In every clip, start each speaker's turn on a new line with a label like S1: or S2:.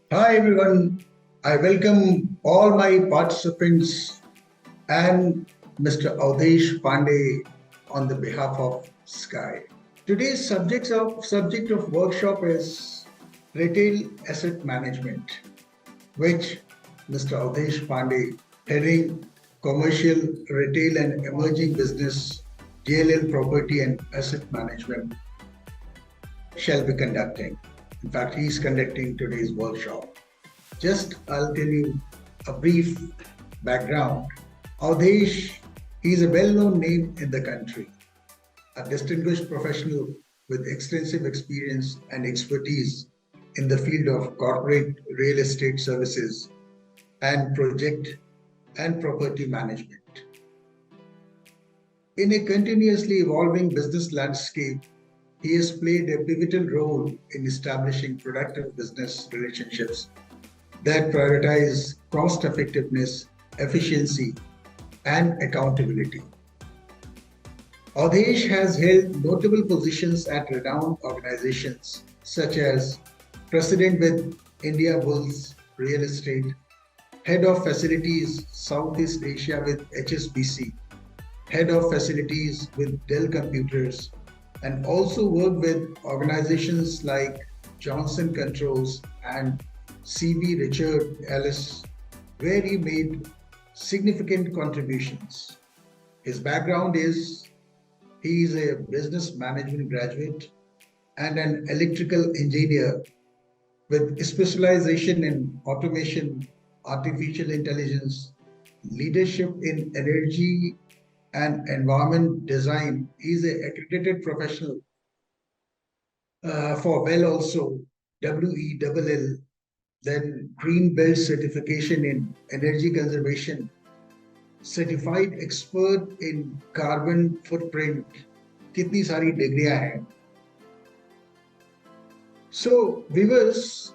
S1: Hi everyone, I welcome all my participants and Mr. Avdesh Pandey on the behalf of Scai. Today's subject of workshop is retail asset management, which Mr. Avdesh Pandey, heading commercial, retail and emerging business, DLL property and asset management, shall be conducting. In fact, he is conducting today's workshop. Just I'll tell you a brief background. Avdesh, he is a well-known name in the country, a distinguished professional with extensive experience and expertise in the field of corporate real estate services and project and property management. In a continuously evolving business landscape, he has played a pivotal role in establishing productive business relationships that prioritize cost effectiveness, efficiency, and accountability. Avdesh has held notable positions at renowned organizations such as President with India Bulls Real Estate, Head of Facilities Southeast Asia with HSBC, Head of Facilities with Dell Computers, and also worked with organizations like Johnson Controls and C.B. Richard Ellis, where he made significant contributions. His background is he is a business management graduate and an electrical engineer with specialization in automation, artificial intelligence, leadership in energy and environment design. He is an accredited professional for well also WELL, then Green Belt certification in energy conservation, certified expert in carbon footprint. कितनी सारी डिग्रियां हैं. So viewers,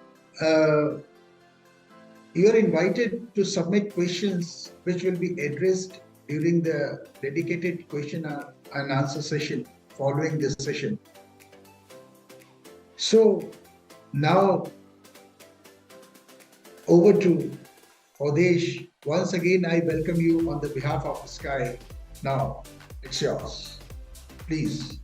S1: you are invited to submit questions which will be addressed during the dedicated question and answer session following this session. So now over to Avdesh. Once again, I welcome you on the behalf of Scai. Now, it's yours. Please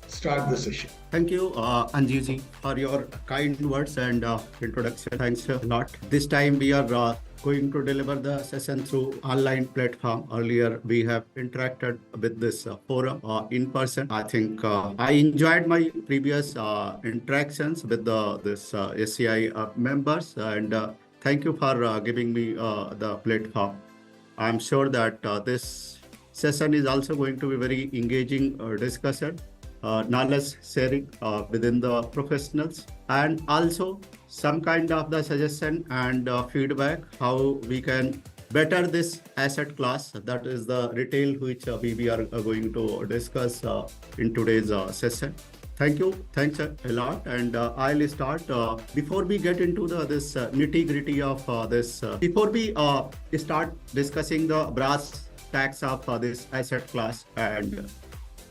S1: start the session.
S2: Thank you, Anjuji, for your kind words and introduction. Thanks a lot. This time we are going to deliver the session through online platform. Earlier, we have interacted with this forum in person. I think I enjoyed my previous interactions with this SCI members, and thank you for giving me the platform. I'm sure that this session is also going to be very engaging discussion. Knowledge sharing within the professionals, and also some kind of the suggestion and feedback how we can better this asset class, that is the retail, which we are going to discuss in today's session. Thank you. Thanks a lot. And I'll start. Before we get into this nitty-gritty of this, before we start discussing the brass tacks of this asset class and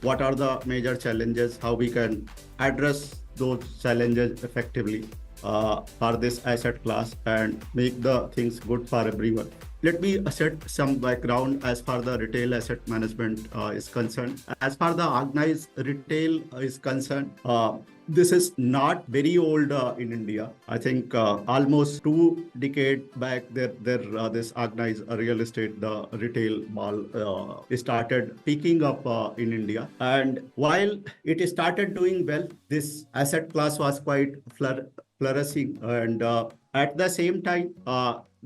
S2: what are the major challenges, how we can address those challenges effectively for this asset class and make the things good for everyone. Let me set some background as far the retail asset management is concerned. As far the organized retail is concerned, this is not very old in India. I think almost 2 decades back, this organized real estate, the retail mall started picking up in India. And while it started doing well, this asset class was quite flourishing. And at the same time,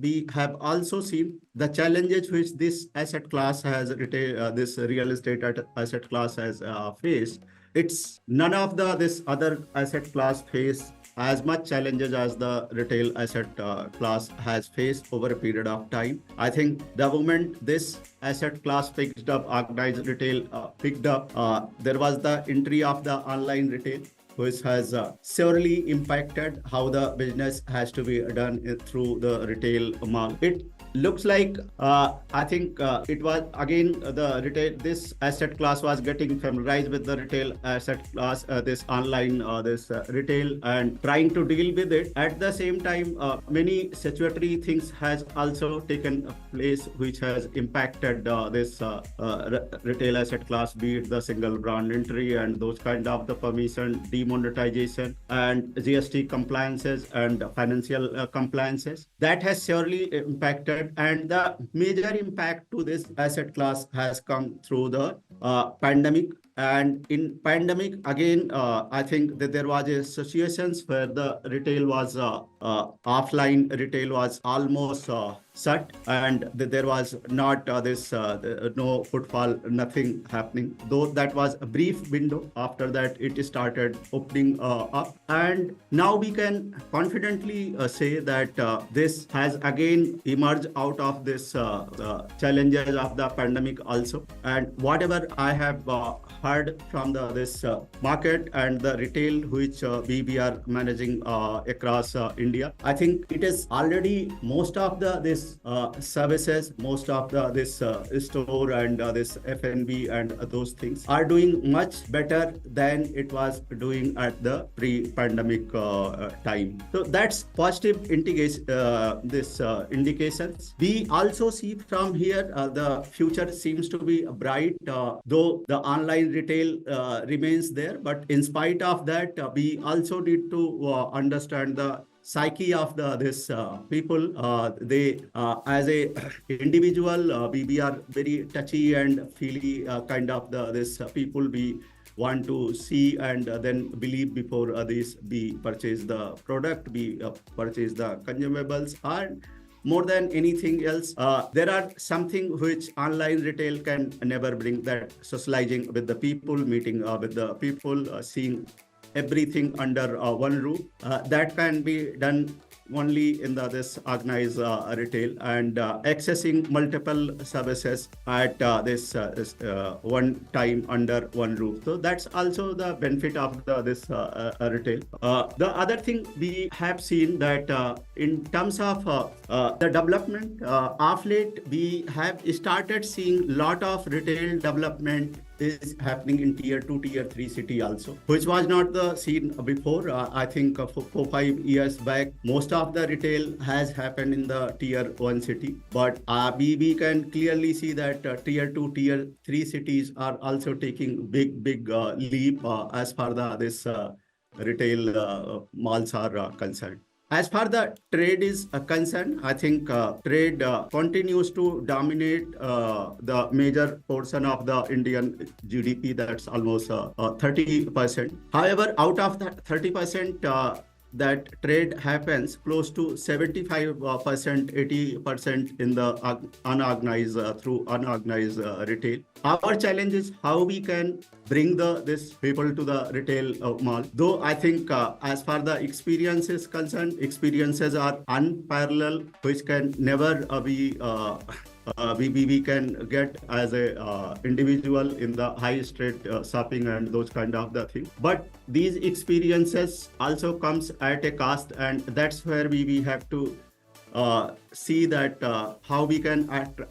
S2: we have also seen the challenges which this asset class has, this real estate asset class has faced. It's none of this other asset class face as much challenges as the retail asset class has faced over a period of time. I think the moment this asset class picked up, organized retail picked up, there was the entry of the online retail. which has surely impacted how the business has to be done through the retail mall. It looks like I think it was again the retail, this asset class was getting familiarized with the retail asset class, this online this retail, and trying to deal with it. At the same time, many situatory things has also taken place which has impacted this retail asset class, be it the single brand entry and those kind of the permission demonetization and GST compliances and financial compliances. That has surely impacted, and the major impact to this asset class has come through the pandemic. And in pandemic, again, I think that there was a situations where the retail was offline retail was almost shut, and there was not this no footfall, nothing happening. Though that was a brief window. After that, it started opening up, and now we can confidently say that this has again emerged out of this challenges of the pandemic also. And whatever I have heard from this market and the retail which we are managing across India, I think it is already most of the this services, most of the this store and this F&B and those things are doing much better than it was doing at the pre-pandemic time. So that's positive indication. This indications. We also see from here the future seems to be bright, though the online retail remains there. But in spite of that, we also need to understand the psyche of this people. They as a individual, we are very touchy and feely kind of this people. We want to see and then believe before this we purchase the product, we purchase the consumables. And more than anything else, there are something which online retail can never bring, that socializing with the people, meeting with the people, seeing everything under one roof. That can be done only in this organized retail, and accessing multiple services at this one time under one roof. So that's also the benefit of this retail. The other thing we have seen that in terms of the development, of late we have started seeing lot of retail development is happening in tier 2, tier 3 city also, which was not the scene before. I think 4-5 years back, most of the retail has happened in the tier 1 city. But we can clearly see that tier 2, tier 3 cities are also taking big leap as far this retail malls are concerned. As far the trade is concerned, I think trade continues to dominate the major portion of the Indian GDP. That's almost 30%. However, out of that 30%, that trade happens close to 75%, 80% in the unorganized through unorganized retail. Our challenge is how we can bring this people to the retail mall. Though I think as far the experience is concerned, experiences are unparalleled, which can never be we can get as a individual in the high street shopping and those kind of the thing. But these experiences also comes at a cost, and that's where we have to see that how we can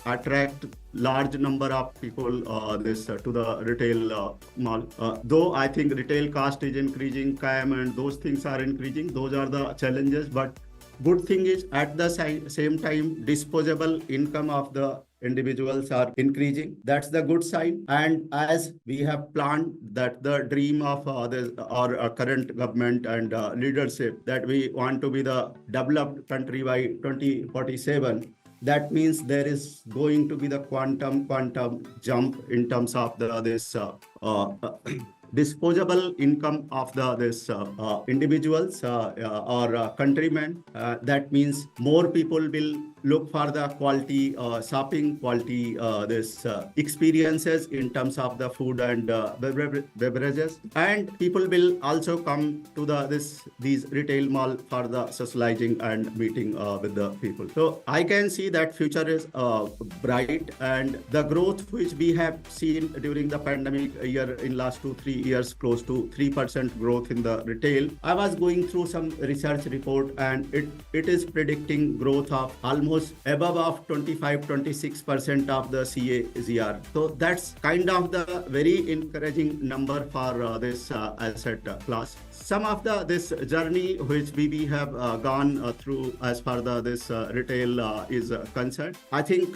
S2: attract large number of people this to the retail mall. Though I think retail cost is increasing, CAM and those things are increasing. Those are the challenges. But good thing is at the same time, disposable income of the individuals are increasing. That's the good sign. And as we have planned that the dream of our current government and leadership, that we want to be the developed country by 2047, that means there is going to be the quantum jump in terms of this disposable income of this individuals or countrymen. That means more people will look for the quality shopping, quality this experiences in terms of the food and beverages, and people will also come to these retail mall for the socializing and meeting with the people. So I can see that future is bright, and the growth which we have seen during the pandemic year in last 2-3 years, close to 3% growth in the retail. I was going through some research report, and it is predicting growth of almost above of 25-26% of the CAGR. So that's kind of the very encouraging number for this asset class. Some of this journey which we have gone through as far as this retail is concerned, I think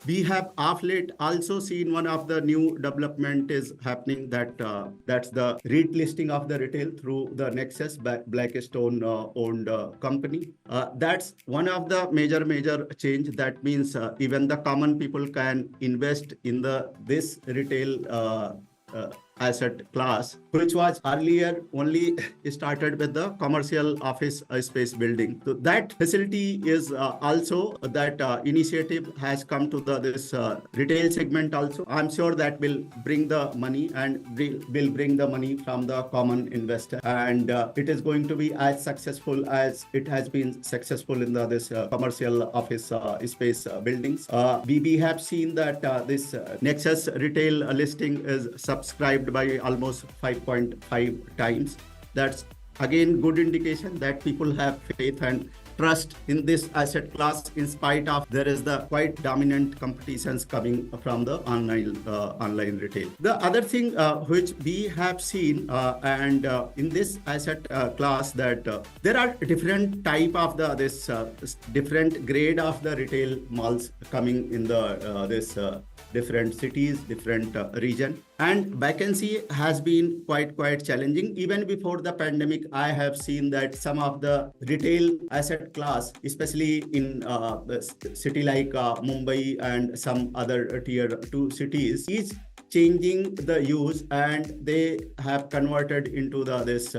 S2: we have of late also seen one of the new development is happening, that's the REIT listing of the retail through the Nexus Blackstone owned company. That's one of the major change. That means even the common people can invest in this retail asset class, which was earlier only started with the commercial office space building. So that facility is also that initiative has come to this retail segment also. I'm sure that will bring the money and will bring the money from the common investor, and it is going to be as successful as it has been successful in this commercial office space buildings. We have seen that this Nexus retail listing is subscribed by almost 5.5 times. That's again good indication that people have faith and trust in this asset class, in spite of there is the quite dominant competitions coming from the online retail. The other thing which we have seen and in this asset class, that there are different type of this different grade of the retail malls coming in this different cities, different region, and vacancy has been quite challenging. Even before the pandemic, I have seen that some of the retail asset class, especially in the city like Mumbai and some other tier 2 cities, is changing the use, and they have converted into this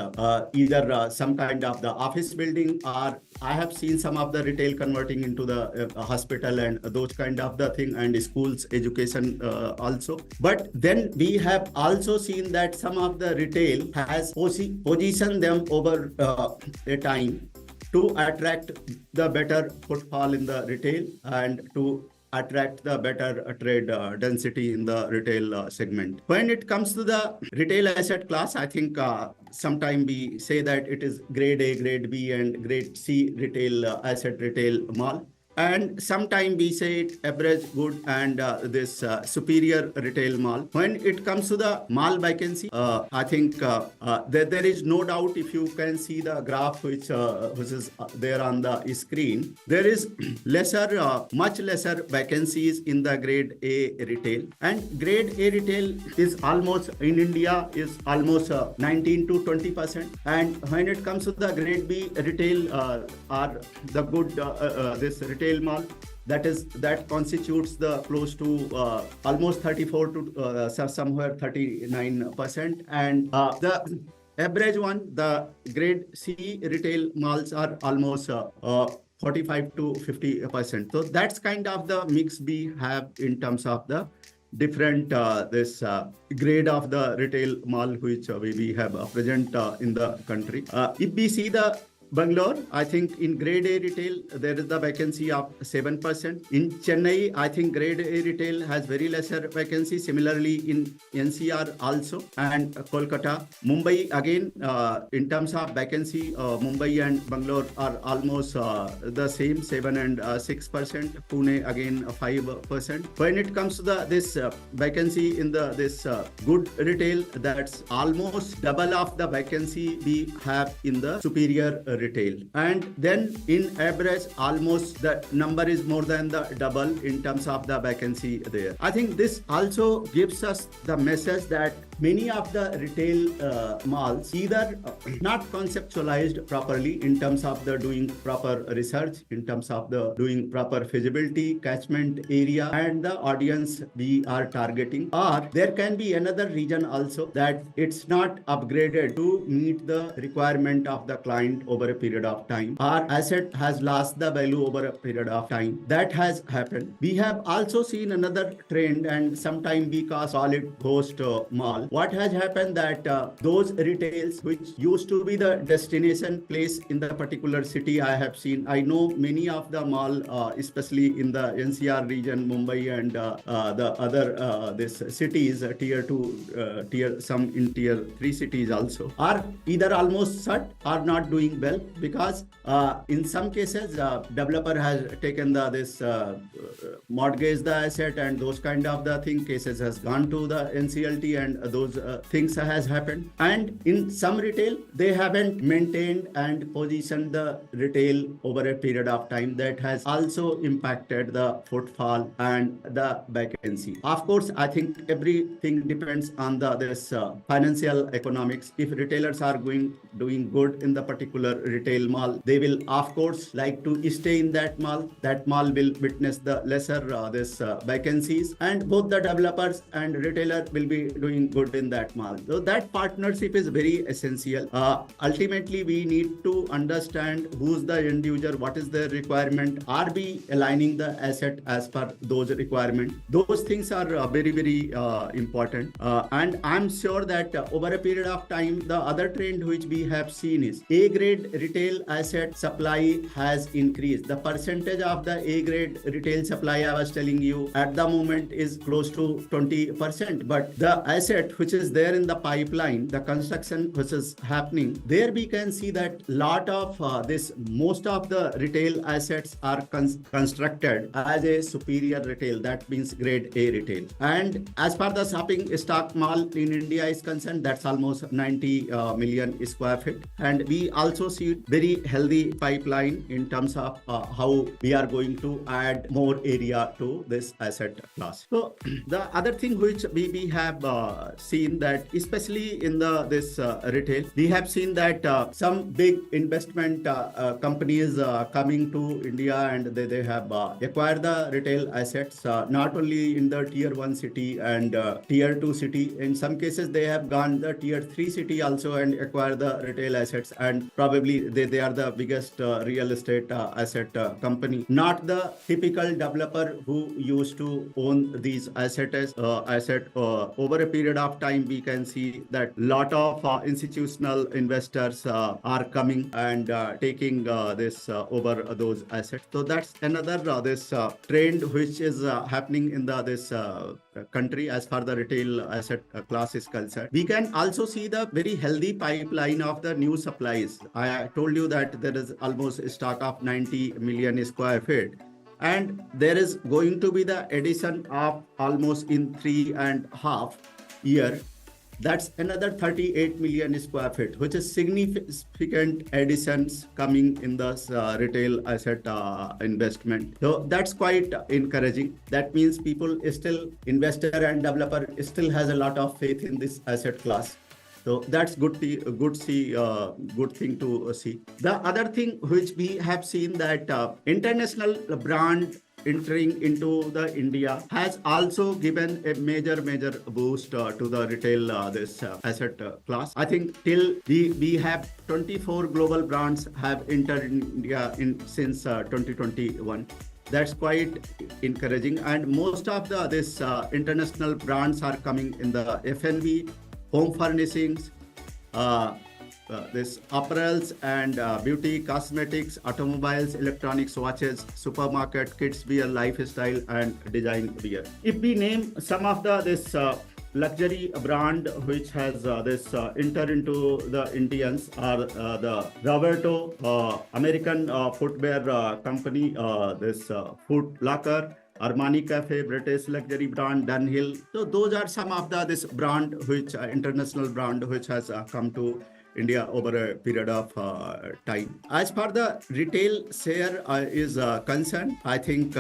S2: either some kind of the office building, or I have seen some of the retail converting into the hospital and those kind of the thing, and schools education also. But then we have also seen that some of the retail has positioned them over a time to attract the better footfall in the retail and to attract the better trade density in the retail segment. When it comes to the retail asset class, I think sometimes we say that it is grade A, grade B, and grade C retail retail mall. And sometimes we say it average good and this superior retail mall. When it comes to the mall vacancy, I think there is no doubt. If you can see the graph which is there on the screen, there is much lesser vacancies in the grade A retail, and grade A retail is almost in India is almost 19 to 20%. And when it comes to the grade B retail are the good this retail mall, that constitutes the close to almost 34 to somewhere 39%, and the average one, the grade C retail malls, are almost 45 to 50%. So that's kind of the mix we have in terms of the different this grade of the retail mall which we have present in the country. If we see the Bangalore, I think in grade A retail, there is the vacancy of 7%. In Chennai, I think grade A retail has very lesser vacancy. Similarly, in NCR also, and Kolkata. Mumbai, again, in terms of vacancy, Mumbai and Bangalore are almost the same, 7 and 6%. Pune, again, 5%. When it comes to this vacancy in this good retail, that's almost double of the vacancy we have in the superior retail. And then in average, almost the number is more than the double in terms of the vacancy there. I think this also gives us the message that many of the retail malls either not conceptualized properly in terms of the doing proper research, in terms of the doing proper feasibility, catchment area, and the audience we are targeting. Or there can be another reason also that it's not upgraded to meet the requirement of the client over a period of time. Our asset has lost the value over a period of time. That has happened. We have also seen another trend, and sometime we call it ghost mall. What has happened that those retails which used to be the destination place in the particular city, I have seen, I know many of the mall, especially in the NCR region, Mumbai and the other this cities, tier 2, some in tier 3 cities also, are either almost shut or not doing well, because in some cases developer has taken this mortgage the asset and those kind of the thing, cases has gone to the NCLT and those things has happened. And in some retail they haven't maintained and positioned the retail over a period of time. That has also impacted the footfall and the vacancy. Of course, I think everything depends on this financial economics. If retailers are doing good in the particular retail mall, they will of course like to stay in that mall. That mall will witness the lesser vacancies, and both the developers and retailer will be doing good in that mall. So that partnership is very essential. Ultimately, we need to understand who's the end user, what is their requirement, are we aligning the asset as per those requirements. Those things are very important, and I'm sure that over a period of time, the other trend which we have seen is A grade retail asset supply has increased. The percentage of the A grade retail supply, I was telling you, at the moment is close to 20%, but the asset which is there in the pipeline, the construction which is happening, there we can see that lot of most of the retail assets are constructed as a superior retail, that means grade A retail. And as far the shopping stock mall in India is concerned, that's almost 90 million square feet, and we also see very healthy pipeline in terms of how we are going to add more area to this asset class. So the other thing which we have seen that especially in this retail, we have seen that some big investment companies coming to India, and they have acquired the retail assets not only in the tier 1 city and tier 2 city. In some cases they have gone the tier 3 city also and acquired the retail assets, and probably they are the biggest real estate asset company, not the typical developer who used to own these assets. Over a period of time, we can see that lot of institutional investors are coming and taking this over those assets. So that's another this trend which is happening in this country as far the retail asset class is concerned. We can also see the very healthy pipeline of the new supplies. I told you that there is almost a stock of 90 million square feet, and there is going to be the addition of almost in 3.5 years. That's another 38 million square feet, which is significant additions coming in the retail asset investment. So that's quite encouraging. That means people still, investor and developer still has a lot of faith in this asset class. So that's good thing to see. The other thing which we have seen that international brand entering into the India has also given a major boost to the retail this asset class. I think till we have 24 global brands have entered in India since 2021. That's quite encouraging, and most of this international brands are coming in the F&B, home furnishings, this apparels and beauty, cosmetics, automobiles, electronics, watches, supermarket, kids wear, lifestyle and design wear. If we name some of this luxury brand which has enter into the Indians are the Roberto, American footwear company, this Foot Locker, Armani Cafe, British luxury brand Dunhill. So those are some of this brand which international brand which has come to India over a period of time. As far the retail share is concerned, I think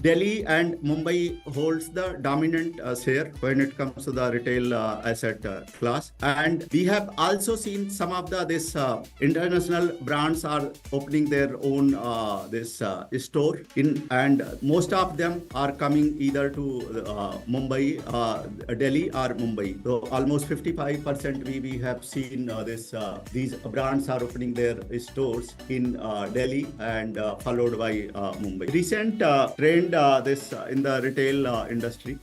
S2: Delhi and Mumbai holds the dominant share when it comes to the retail asset class. And we have also seen some of the this international brands are opening their own this store in, and most of them are coming either to Mumbai, Delhi or Mumbai. So almost 55% we have seen these brands are opening their stores in Delhi and followed by Mumbai. Recent trend this in the retail industry.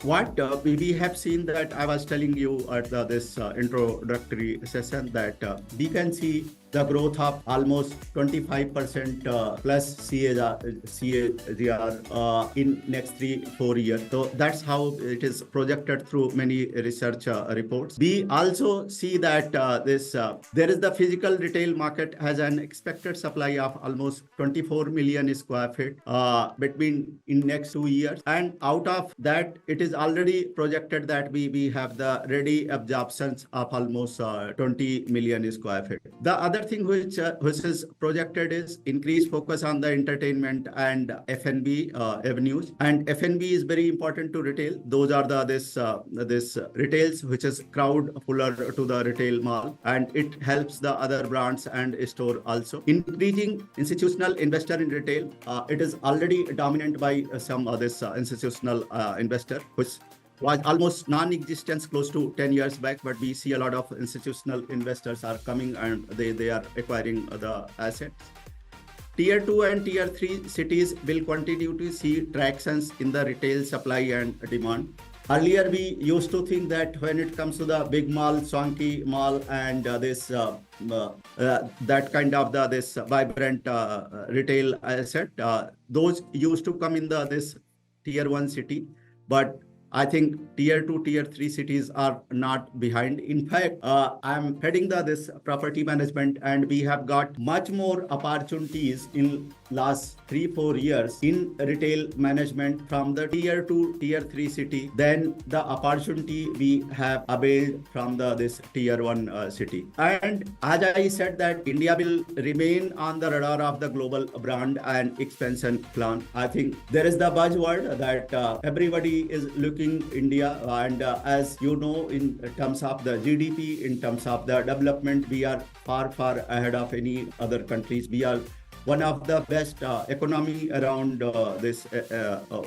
S2: What we have seen that I was telling you at this introductory session that we can see the growth of almost 25% plus CAGR in next 3-4 years. So that's how it is projected through many research reports. We also see that there is the physical retail market has an expected supply of almost 24 million square feet between in next 2 years, and out of that it is already projected that we have the ready absorptions of almost 20 million square feet. The other thing which is projected is increased focus on the entertainment and F&B avenues, and F&B is very important to retail. Those are the this retails which is crowd puller to the retail mall, and it helps the other brands and store also. Increasing institutional investor in retail, it is already dominant by some of this institutional investor, which was almost non-existence close to 10 years back, but we see a lot of institutional investors are coming and they are acquiring the assets. Tier 2 and Tier 3 cities will continue to see tractions in the retail supply and demand. Earlier, we used to think that when it comes to the big mall, swanky mall, and that kind of this vibrant retail asset, those used to come in this Tier 1 city, but I think Tier 2, Tier 3 cities are not behind. In fact, I'm heading this property management, and we have got much more opportunities in last 3-4 years in retail management from the Tier 2, Tier 3 city than the opportunity we have availed from this Tier 1 city. And as I said that India will remain on the radar of the global brand and expansion plan. I think there is the buzzword that everybody is looking India, and as you know, in terms of the GDP, in terms of the development, we are far ahead of any other countries. We are one of the best economy around this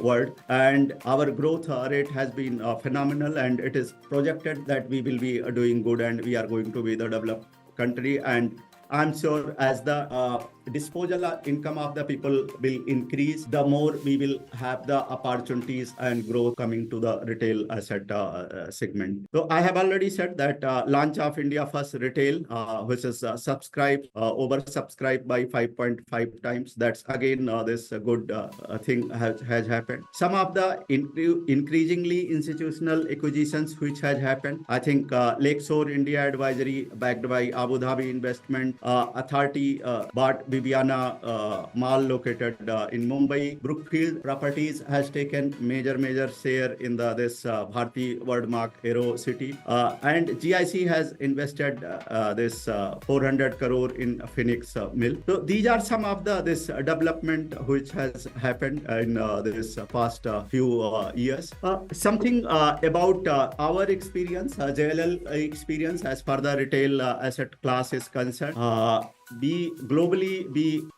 S2: world, and our growth rate has been phenomenal, and it is projected that we will be doing good and we are going to be the developed country. And I'm sure as the disposable income of the people will increase, the more we will have the opportunities and growth coming to the retail asset segment. So I have already said that launch of India First Retail, which is oversubscribed by 5.5 times. That's again this good thing has happened. Some of the increasingly institutional acquisitions which has happened. I think Lakeshore India Advisory, backed by Abu Dhabi Investment Authority, bought Bibiana Mall located in Mumbai. Brookfield Properties has taken major share in this Bharti Wordmark Aero City, and GIC has invested this 400 crore in Phoenix Mill. So these are some of this development which has happened in this past few years. Something about our experience, JLL experience as far the retail asset class is concerned. We globally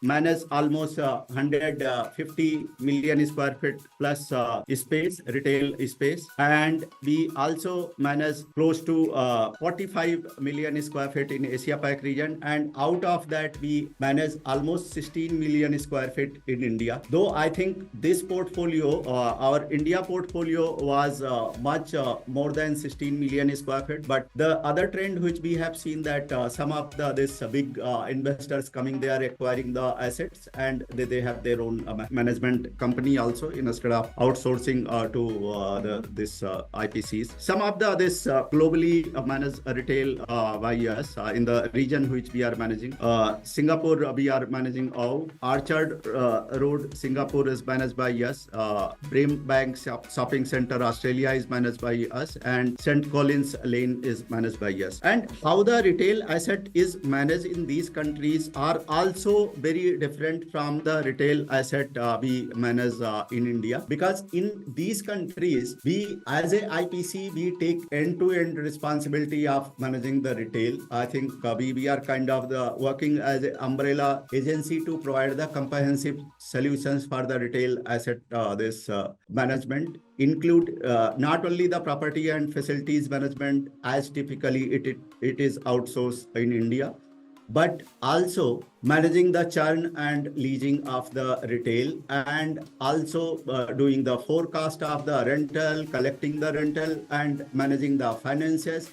S2: manage almost 150 million square feet plus space, retail space, and we also manage close to 45 million square feet in Asia Pac region, and out of that we manage almost 16 million square feet in India. Though I think this portfolio, our India portfolio, was much more than 16 million square feet, but the other trend which we have seen that some of this big investors coming, they are acquiring the assets, and they have their own management company also, instead of outsourcing to this IPCs. Some of this globally managed retail by us in the region which we are managing. Singapore, we are managing Orchard Road, Singapore is managed by us. Brimbank Shopping Center, Australia is managed by us, and St. Collins Lane is managed by us. And how the retail asset is managed in these countries are also very different from the retail asset we manage in India, because in these countries, we as a IPC, we take end-to-end responsibility of managing the retail. I think we are kind of the working as an umbrella agency to provide the comprehensive solutions for the retail asset this management, include not only the property and facilities management as typically it is outsourced in India, but also managing the churn and leasing of the retail, and also doing the forecast of the rental, collecting the rental, and managing the finances.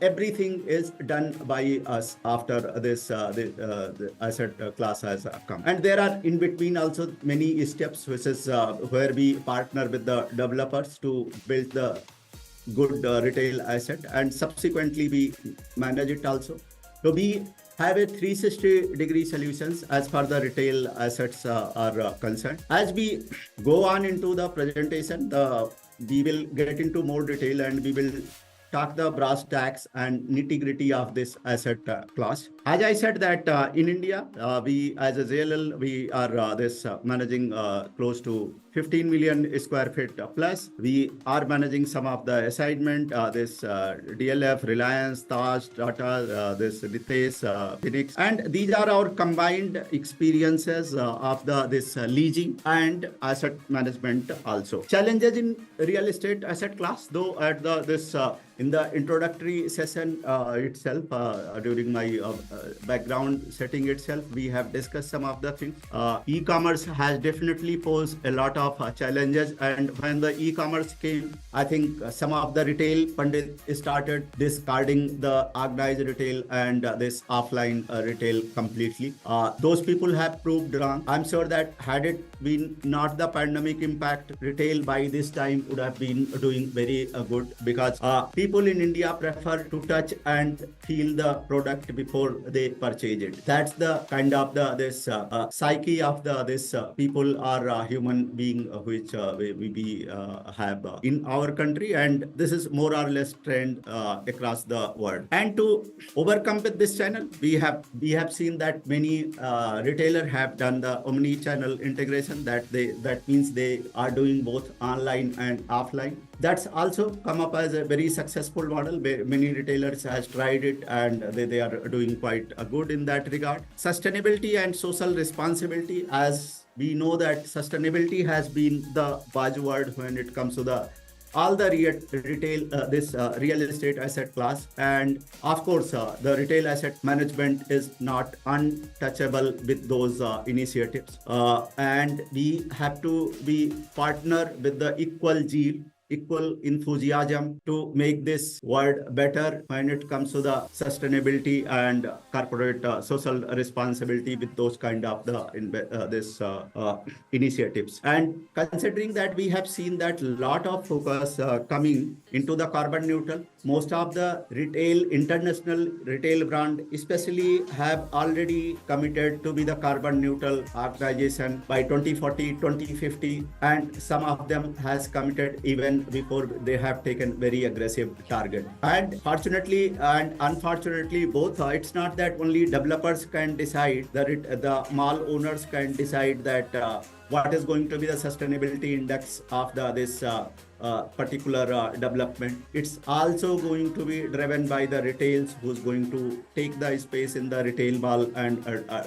S2: Everything is done by us after this the asset class has come. And there are in between also many steps, which is where we partner with the developers to build the good retail asset, and subsequently we manage it also. So we have a 360-degree solutions as far the retail assets are concerned. As we go on into the presentation, we will get into more detail, and we will talk the brass tacks and nitty-gritty of this asset class. As I said that in India, we as a JLL, we are managing close to 15 million square feet plus. We are managing some of the assignment, this DLF, Reliance, Taj, Tata, this Ritesh, Phoenix, and these are our combined experiences of this leasing and asset management also. Challenges in real estate asset class, though at this in the introductory session itself, during my background setting itself, we have discussed some of the things. E-commerce has definitely posed a lot of challenges, and when the e-commerce came, I think some of the retail pundit started discarding the organized retail and this offline retail completely. Those people have proved wrong. I'm sure that had it been not the pandemic impact, retail by this time would have been doing very good, because people in India prefer to touch and feel the product before they purchase it. That's the kind of this psyche of this people are human being which we have in our country, and this is more or less trend across the world. And to overcome with this channel, we have seen that many retailers have done the omni-channel integration. That means they are doing both online and offline. That's also come up as a very successful model. Many retailers has tried it, and they are doing quite good in that regard. Sustainability and social responsibility, as we know that sustainability has been the buzzword when it comes to all the retail real estate asset class. And of course the retail asset management is not untouchable with those initiatives, and we have to be partner with the equal zeal, equal enthusiasm to make this world better when it comes to the sustainability and corporate social responsibility with those kind of initiatives. And considering that we have seen that lot of focus coming into the carbon neutral, most of the international retail brand especially have already committed to be the carbon neutral organization by 2040, 2050, and some of them has committed even before they have taken very aggressive target. And fortunately and unfortunately both, it's not that only developers can decide, the mall owners can decide that what is going to be the sustainability index of this particular development. It's also going to be driven by the retails who's going to take the space in the retail mall and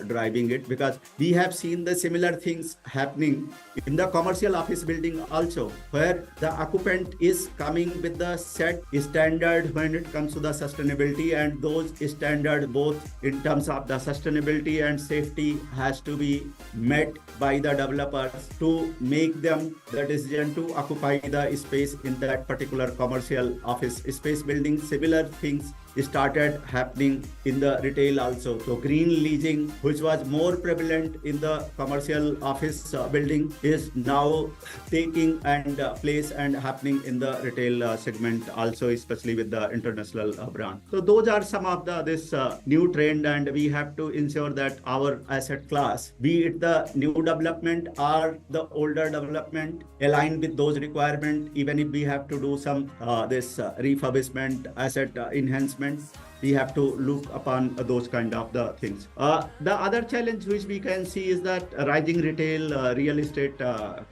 S2: driving it, because we have seen the similar things happening in the commercial office building also, where the occupant is coming with the set standard when it comes to the sustainability, and those standard both in terms of the sustainability and safety has to be met by the developers to make them the decision to occupy the space in that particular commercial office space building. Similar things started happening in the retail also. So green leasing, which was more prevalent in the commercial office building, is now taking and place and happening in the retail segment also, especially with the international brand. So those are some of the this new trend, and we have to ensure that our asset class, be it the new development or the older development, align with those requirements. Even if we have to do some this refurbishment, asset enhancement, we have to look upon those kind of the things. The other challenge which we can see is that rising retail real estate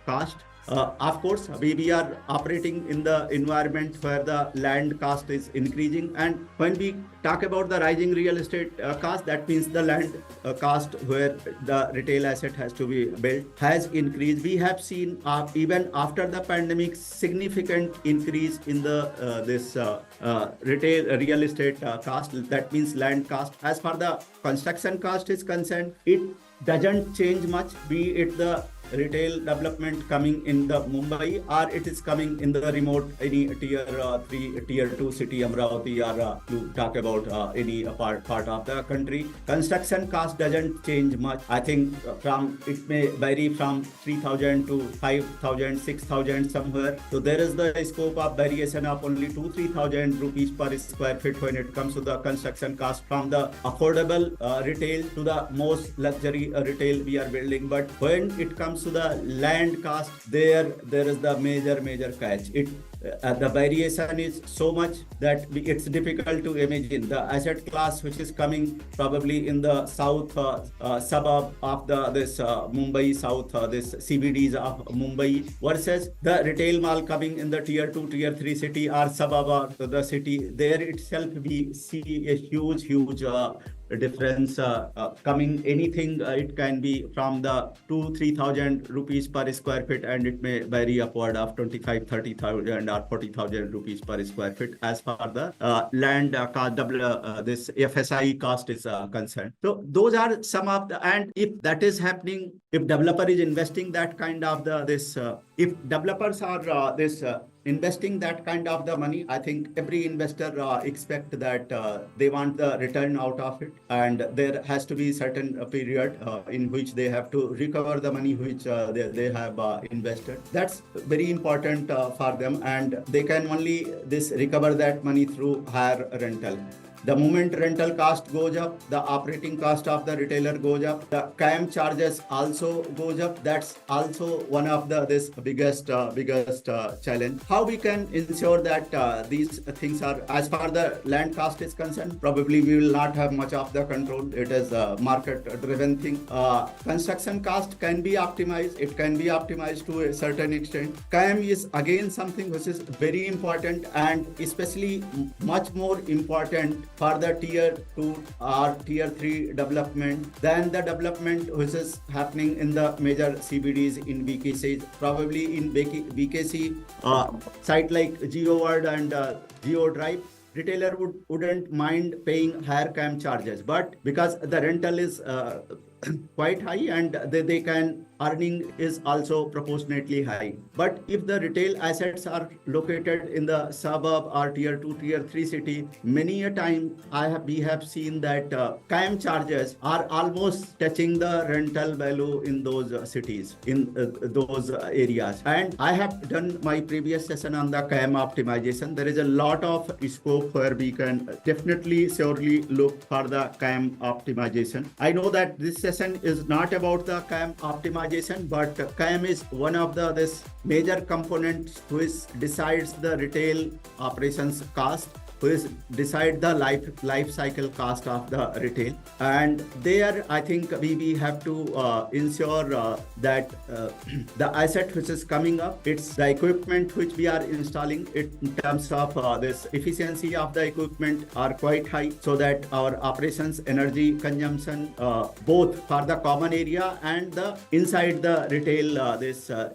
S2: cost. Of course, we are operating in the environment where the land cost is increasing, and when we talk about the rising real estate cost, that means the land cost where the retail asset has to be built has increased. We have seen even after the pandemic significant increase in the this retail real estate cost. That means land cost. As far the construction cost is concerned, it doesn't change much, be it the retail development coming in the Mumbai or it is coming in the remote any tier 3, tier 2 city, Amravati, or to talk about any part of the country. Construction cost doesn't change much. I think from it may vary from 3,000 to 5,000, 6,000 somewhere. So there is the scope of variation of only 2-3,000 rupees per square feet when it comes to the construction cost, from the affordable retail to the most luxury retail we are building. But when it comes to the land cost, there is the major catch. The variation is so much that it's difficult to imagine the asset class which is coming probably in the south suburb of this Mumbai, south this CBDs of Mumbai, versus the retail mall coming in the tier 2, tier 3 city or suburb of the city. There itself we see a huge difference coming. Anything it can be from the 2-3,000 rupees per square feet, and it may vary upward of 25-30,000 or 40,000 rupees per square feet as far the land cost, this FSI cost is concerned. So those are some of the, and if that is happening, if developer is investing that kind of if developers are investing that kind of the money, I think every investor expect that they want the return out of it, and there has to be certain period in which they have to recover the money which they have invested. That's very important for them, and they can only recover that money through higher rental. The moment rental cost goes up, the operating cost of the retailer goes up, the CAM charges also goes up. That's also one of the biggest challenge. How we can ensure that these things are, as far the land cost is concerned, probably we will not have much of the control. It is a market driven thing. Construction cost can be optimized. It can be optimized to a certain extent. CAM is again something which is very important, and especially much more important for the tier 2 or tier 3 development than the development which is happening in the major CBDs in VKC. Probably in VKC site like Geo World and Geo Drive, retailer wouldn't mind paying higher CAM charges, but because the rental is quite high and they can earning is also proportionately high. But if the retail assets are located in the suburb or tier 2, tier 3 city, many a time we have seen that CAM charges are almost touching the rental value in those cities, in those areas. And I have done my previous session on the CAM optimization. There is a lot of scope where we can definitely surely look for the CAM optimization. I know that this session is not about the CAM optimization, but CAM is one of this major components which decides the retail operations cost, which decide the life cycle cost of the retail. And there I think we have to ensure that the asset which is coming up, it's the equipment which we are installing, it in terms of this efficiency of the equipment are quite high, so that our operations energy consumption both for the common area and the inside the retail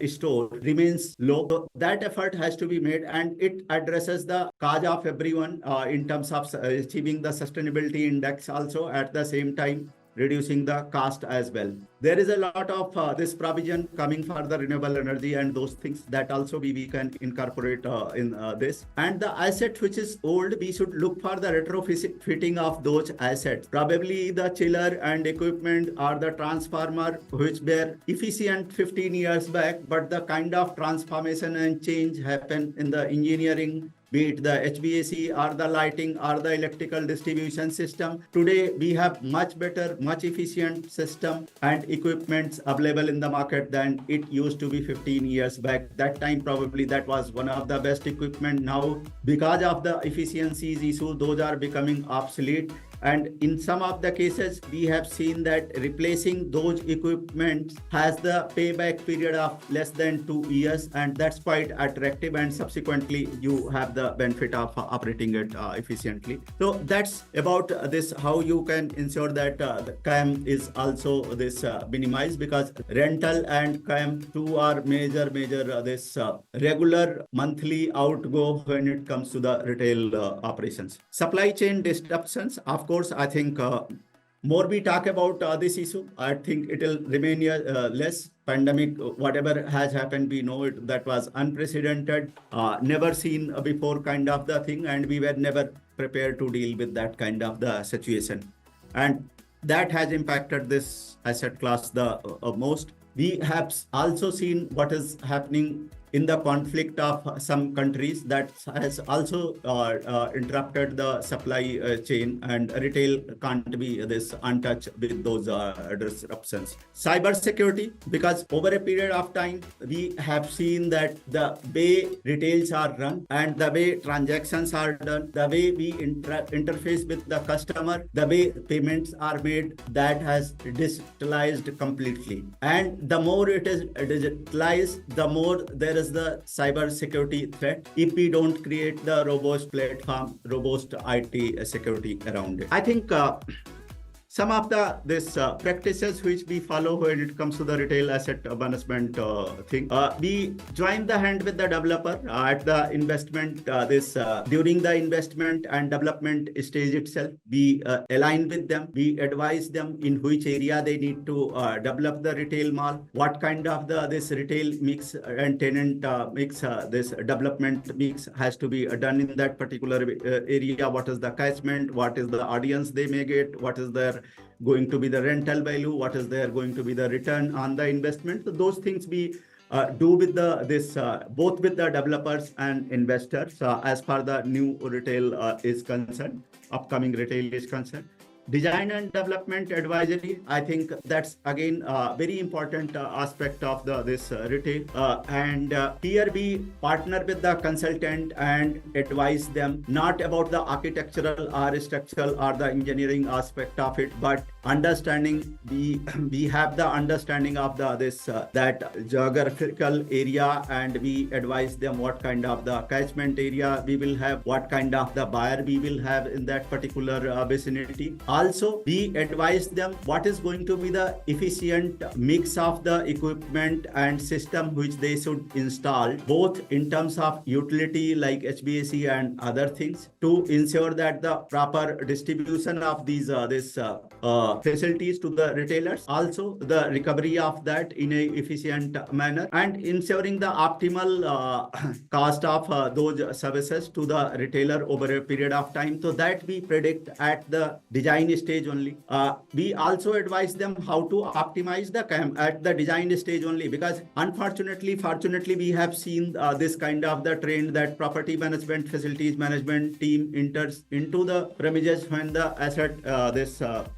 S2: store remains low. So that effort has to be made, and it addresses the cause of everyone in terms of achieving the sustainability index also at the same time. reducing the cost as well. There is a lot of this provision coming for the renewable energy and those things that also we can incorporate in this. And the asset which is old, we should look for the retrofitting of those assets. Probably the chiller and equipment or the transformer which were efficient 15 years back, but the kind of transformation and change happened in the engineering, be it the HVAC or the lighting or the electrical distribution system. Today, we have much better, much efficient system and equipments available in the market than it used to be 15 years back. That time, probably that was one of the best equipment. Now, because of the efficiencies issue, those are becoming obsolete. And in some of the cases, we have seen that replacing those equipment has the payback period of less than 2 years, and that's quite attractive. And subsequently, you have the benefit of operating it efficiently. So that's about this, how you can ensure that the CAM is also this minimized, because rental and CAM two are major this regular monthly outgo when it comes to the retail operations. Supply chain disruptions, of course, I think more we talk about this issue, I think it will remain less. Pandemic, whatever has happened, we know it, that was unprecedented, never seen before kind of the thing, and we were never prepared to deal with that kind of the situation. And that has impacted this asset class the most. We have also seen what is happening in the conflict of some countries that has also interrupted the supply chain, and retail can't be this untouched with those disruptions. Cyber security, because over a period of time, we have seen that the way retails are run and the way transactions are done, the way we interface with the customer, the way payments are made, that has digitalized completely. And the more it is digitalized, the more there is the cyber security threat if we don't create the robust platform, robust IT security around it. I think some of this practices which we follow when it comes to the retail asset management thing, we join the hand with the developer at the investment, during the investment and development stage itself. We align with them, we advise them in which area they need to develop the retail mall, what kind of this retail mix and tenant mix, this development mix has to be done in that particular area, what is the catchment, what is the audience they may get, what is their going to be the rental value, what is there going to be the return on the investment. So those things we do with both with the developers and investors as far the new retail is concerned, upcoming retail is concerned. Design and development advisory, I think that's again a very important aspect of this retail. And here we partner with the consultant and advise them not about the architectural or structural or the engineering aspect of it, but understanding, we have the understanding of that geographical area, and we advise them what kind of the catchment area we will have, what kind of the buyer we will have in that particular vicinity. Also, we advise them what is going to be the efficient mix of the equipment and system which they should install, both in terms of utility like HVAC and other things, to ensure that the proper distribution of these facilities to the retailers, also the recovery of that in a efficient manner, and ensuring the optimal cost of those services to the retailer over a period of time, so that we predict at the design stage only. We also advise them how to optimize the CAM at the design stage only, because fortunately we have seen this kind of the trend that property management, facilities management team enters into the premises when the asset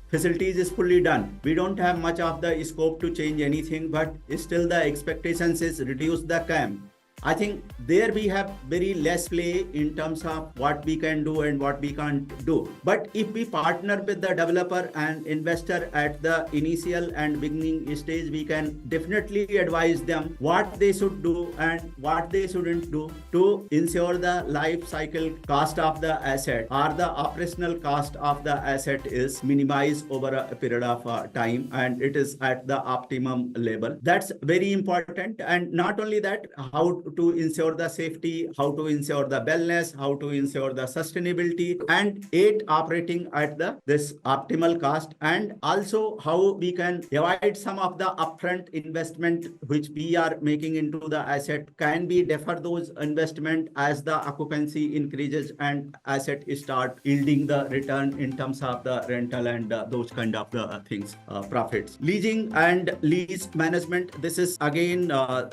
S2: facilities is fully done. We don't have much of the scope to change anything, but still the expectations is reduce the CAM. I think there we have very less play in terms of what we can do and what we can't do. But if we partner with the developer and investor at the initial and beginning stage, we can definitely advise them what they should do and what they shouldn't do to ensure the life cycle cost of the asset or the operational cost of the asset is minimized over a period of time, and it is at the optimum level. That's very important. And not only that, how to ensure the safety, how to ensure the wellness, how to ensure the sustainability, and 8 operating at the this optimal cost, and also how we can avoid some of the upfront investment which we are making into the asset, can be defer those investment as the occupancy increases and asset start yielding the return in terms of the rental and those kind of the things, profits. Leasing and lease management, this is again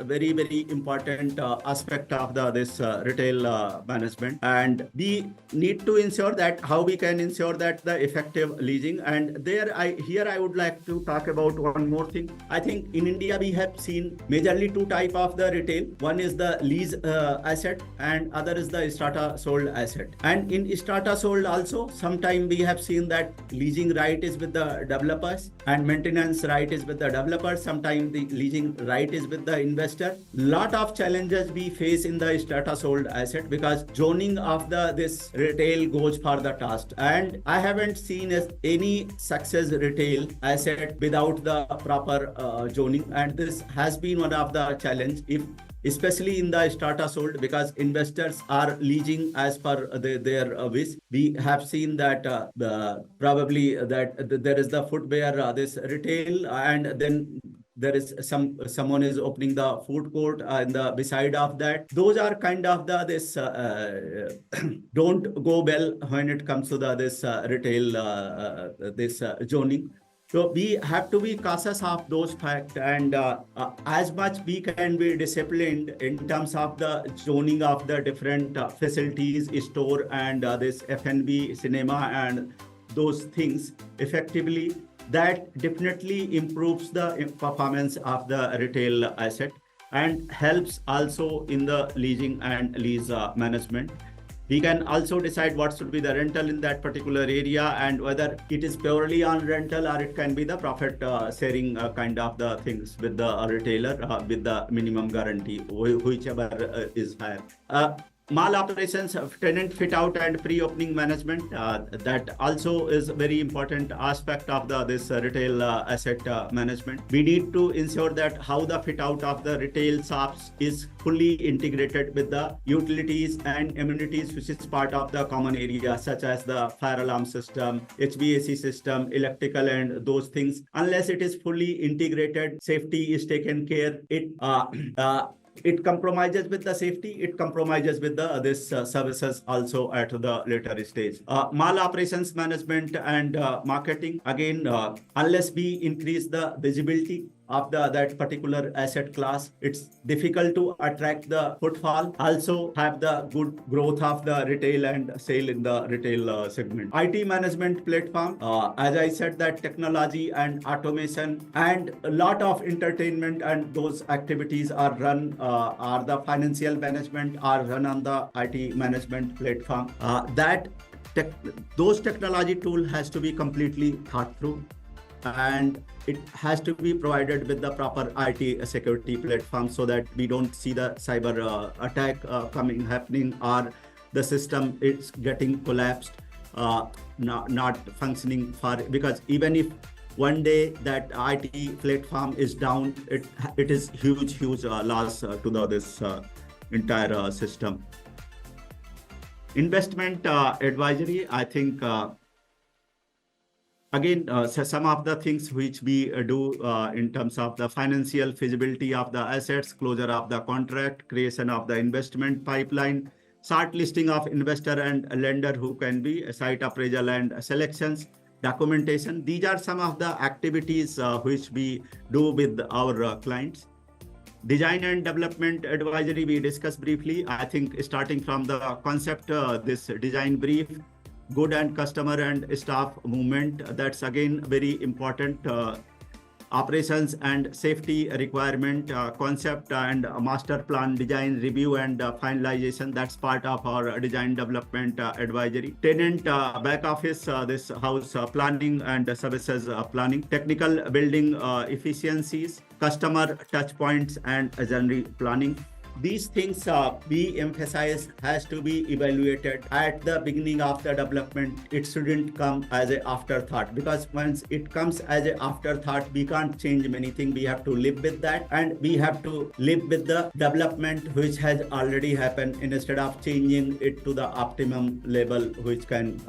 S2: very important aspect of the this retail management, and we need to ensure that how we can ensure that the effective leasing. And there I would like to talk about one more thing. I think in India we have seen majorly two type of the retail. One is the lease asset and other is the strata sold asset. And in strata sold also sometime we have seen that leasing right is with the developers and maintenance right is with the developers. Sometimes the leasing right is with the investor. Lot of challenges we face in the strata sold asset because zoning of the this retail goes for the task, and I haven't seen any success retail asset without the proper zoning, and this has been one of the challenge, if especially in the strata sold, because investors are leasing as per their wish. We have seen that probably that there is the footwear this retail, and then there is someone is opening the food court in the beside of that. Those are kind of the this don't go well when it comes to the this retail this zoning. So we have to be cautious of those facts, and as much we can be disciplined in terms of the zoning of the different facilities, store and this F&B, cinema and those things effectively. That definitely improves the performance of the retail asset and helps also in the leasing and lease management. We can also decide what should be the rental in that particular area, and whether it is purely on rental or it can be the profit sharing kind of the things with the retailer with the minimum guarantee, whichever is higher. Mall operations, tenant fit out and pre-opening management, that also is very important aspect of the this retail asset management. We need to ensure that how the fit out of the retail shops is fully integrated with the utilities and amenities which is part of the common area, such as the fire alarm system, HVAC system, electrical and those things. Unless it is fully integrated, safety is taken care, it compromises with the safety, it compromises with the this services also at the later stage. Mall operations management and marketing, again, unless we increase the visibility of that particular asset class, it's difficult to attract the footfall, also have the good growth of the retail and sale in the retail segment. IT management platform, as I said, that technology and automation and a lot of entertainment and those activities are run, are the financial management are run on the IT management platform. Those technology tool has to be completely thought through, and it has to be provided with the proper IT security platform, so that we don't see the cyber attack happening, or the system is getting collapsed, not functioning for, because even if one day that IT platform is down, it is huge loss to this entire system. Investment advisory, I think again, some of the things which we do in terms of the financial feasibility of the assets, closure of the contract, creation of the investment pipeline, short listing of investor and lender who can be, site appraisal and selections, documentation. These are some of the activities which we do with our clients. Design and development advisory, we discussed briefly. I think starting from the concept, this design brief, good and customer and staff movement, that's again very important. Operations and safety requirement, concept and master plan design review and finalization, that's part of our design development advisory. Tenant back office, this house planning and services planning, technical building efficiencies, customer touch points and journey planning. these things we emphasize has to be evaluated at the beginning of the development. It shouldn't come as an afterthought, because once it comes as an afterthought, we can't change many things. We have to live with that, and we have to live with the development which has already happened, instead of changing it to the optimum level, which can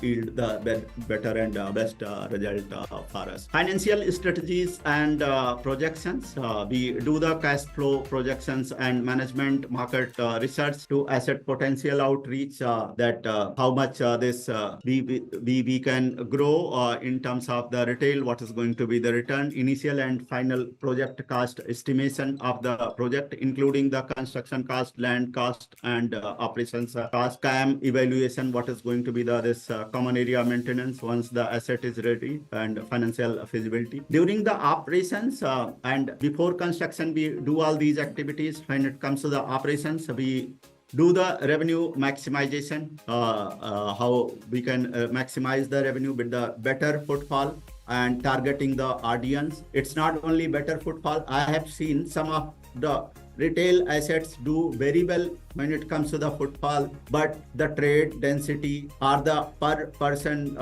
S2: yield the better and best result for us. Financial strategies and projections. We do the cash flow projections and management market research to asset potential outreach, that how much this we can grow in terms of the retail, what is going to be the return, initial and final project cost estimation of the project, including the construction cost, land cost, and operations cost, CAM evaluation, what is going to be the this common area maintenance once the asset is ready, and financial feasibility. During the operations and before construction, we do all these activities. When it comes to the operations, we do the revenue maximization, how we can maximize the revenue with the better footfall and targeting the audience. It's not only better footfall. I have seen some of the retail assets do very well when it comes to the footfall, but the trade density or the per person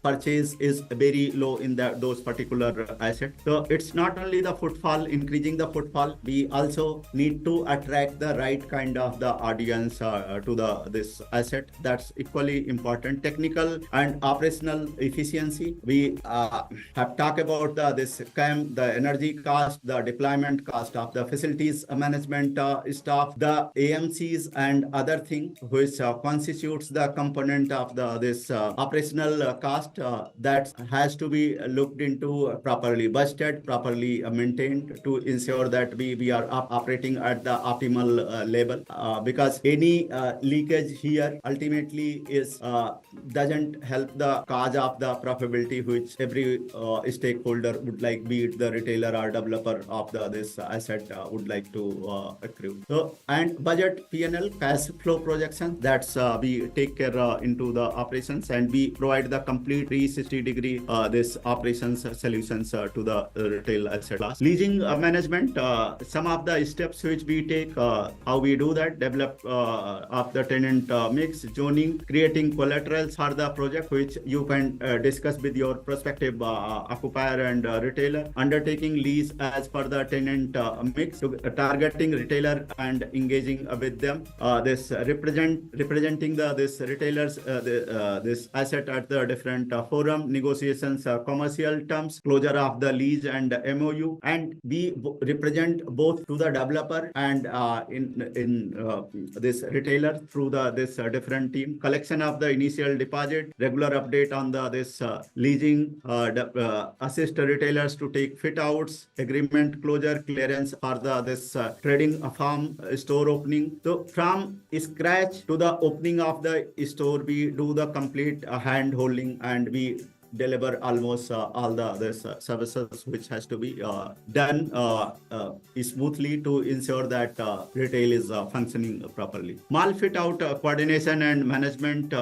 S2: purchase is very low in those particular assets. So it's not only the footfall, increasing the footfall, we also need to attract the right kind of the audience to this asset. That's equally important. Technical and operational efficiency. We have talked about this CAM, the energy cost, the deployment cost of the facilities management staff, the AMCs and other thing which constitutes the component of this operational cost that has to be looked into, properly budgeted, properly maintained, to ensure that we are operating at the optimal level, because any leakage here ultimately is doesn't help the cause of the profitability which every stakeholder would like, be it the retailer or developer of this asset would like to accrue. So, and budget, P&L, cash flow projection, that's we take care into the operations, and we provide the complete 360-degree this operations solutions to the retail asset class. Leasing management, some of the steps which we take, how we do that: develop of the tenant mix, zoning, creating collaterals for the project, which you can discuss with your prospective occupier and retailer, undertaking lease as per the tenant mix, targeting retailer and engaging with them, this representing this retailers this asset at the different forum, negotiations, commercial terms, closure of the lease and MOU, and we represent both to the developer and in this retailer through this different team. Collection of the initial deposit, regular update on this leasing, assist retailers to take fit outs, agreement closure, clearance for this trading farm store opening. So from scratch to the opening of the store, we do the complete hand holding, and we deliver almost all this services which has to be done smoothly to ensure that retail is functioning properly. Mall fit out coordination and management.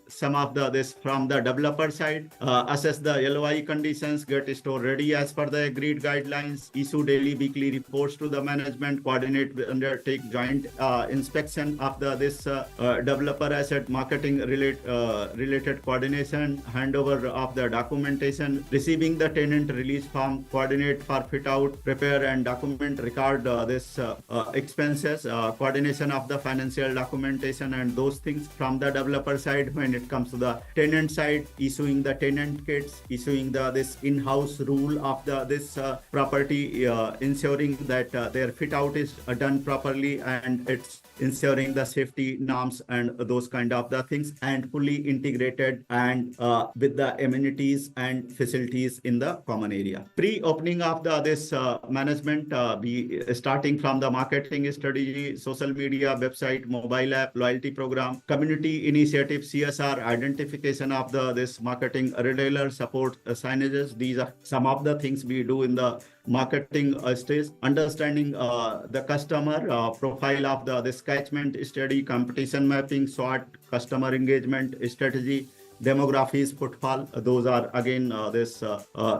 S2: Some of this from the developer side, assess the LOI conditions, get store ready as per the agreed guidelines, issue daily, weekly reports to the management, coordinate, undertake joint inspection of this developer asset, marketing related coordination, handover of the documentation, receiving the tenant release form, coordinate for fit out, prepare and document, record this expenses, coordination of the financial documentation and those things from the developer side. When it comes to the tenant side, issuing the tenant kits, issuing this in-house rule of this property, ensuring that their fit out is done properly, and it's ensuring the safety norms and those kind of the things, and fully integrated and with the amenities and facilities in the common area. Pre-opening of this management, we starting from the marketing strategy, social media, website, mobile app, loyalty program, community initiative, CSR, identification of this marketing, retailer support, signages. These are some of the things we do in the marketing stage. Understanding the customer profile of this catchment study, competition mapping, SWOT, customer engagement strategy, demographies, footfall. Those are again this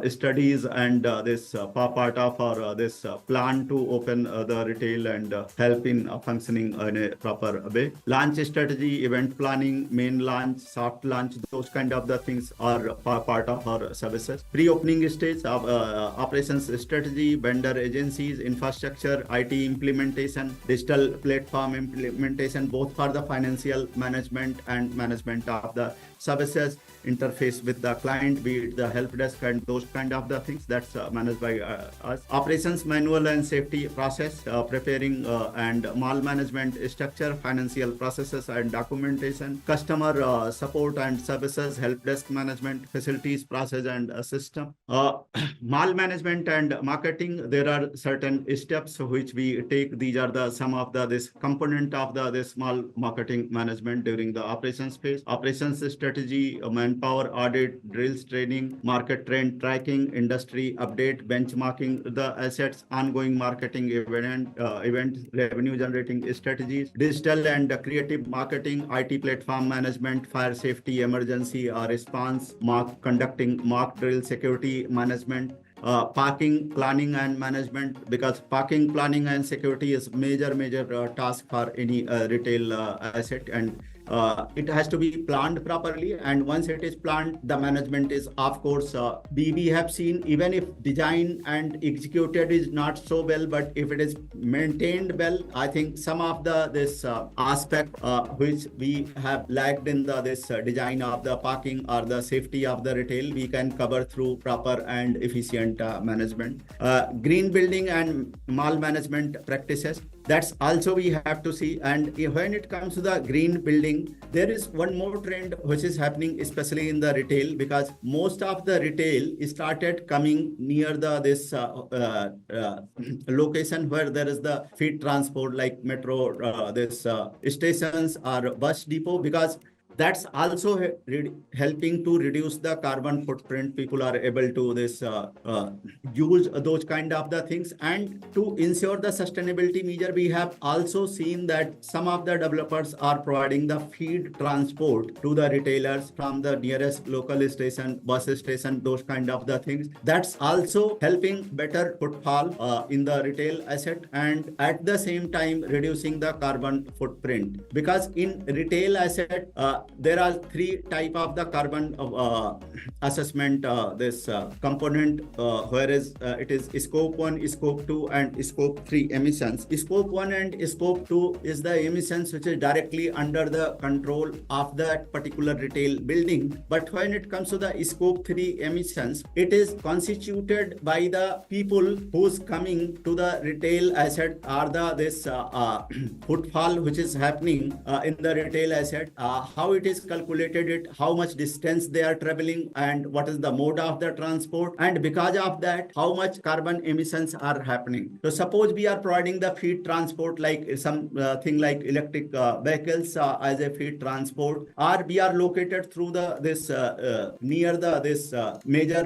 S2: studies and this part of our this plan to open the retail and help in functioning in a proper way. Launch strategy, event planning, main launch, soft launch, those kind of the things are part of our services. Pre-opening stage of operations strategy, vendor agencies, infrastructure, IT implementation, digital platform implementation, both for the financial management and management of the services, interface with the client, be it the help desk and those kind of the things that's managed by us. Operations manual and safety process, preparing and mall management structure, financial processes and documentation, customer support and services, help desk management, facilities process and system. Mall management and marketing, there are certain steps which we take. These are the some of the this component of the this mall marketing management during the operations phase. Operations strategy, manpower audit, drills training, market trend tracking, industry update, benchmarking the assets, ongoing marketing event revenue generating strategies, digital and creative marketing, IT platform management, fire safety, emergency response, conducting mock drill, security management, parking planning and management, because parking planning and security is major task for any retail asset, and it has to be planned properly. And once it is planned, the management is, of course, we have seen, even if design and executed is not so well, but if it is maintained well, I think some of the this aspect which we have lacked in the this design of the parking or the safety of the retail, we can cover through proper and efficient management. Green building and mall management practices, that's also we have to see. And when it comes to the green building, there is one more trend which is happening, especially in the retail, because most of the retail started coming near the this location where there is the feed transport, like metro, this stations or bus depot, because that's also helping to reduce the carbon footprint. People are able to this use those kind of the things, and to ensure the sustainability measure, we have also seen that some of the developers are providing the feed transport to the retailers from the nearest local station, bus station, those kind of the things. That's also helping better footfall in the retail asset, and at the same time reducing the carbon footprint, because in retail asset there are three type of the carbon assessment this component, whereas it is scope 1, scope 2 and scope 3 emissions. Scope 1 and scope 2 is the emissions which is directly under the control of that particular retail building, but when it comes to the scope 3 emissions, it is constituted by the people who's coming to the retail asset, or the this footfall which is happening in the retail asset, how it is calculated, it how much distance they are traveling, and what is the mode of the transport, and because of that how much carbon emissions are happening. So suppose we are providing the feed transport, like some thing like electric vehicles as a feed transport, or we are located through the this near the this major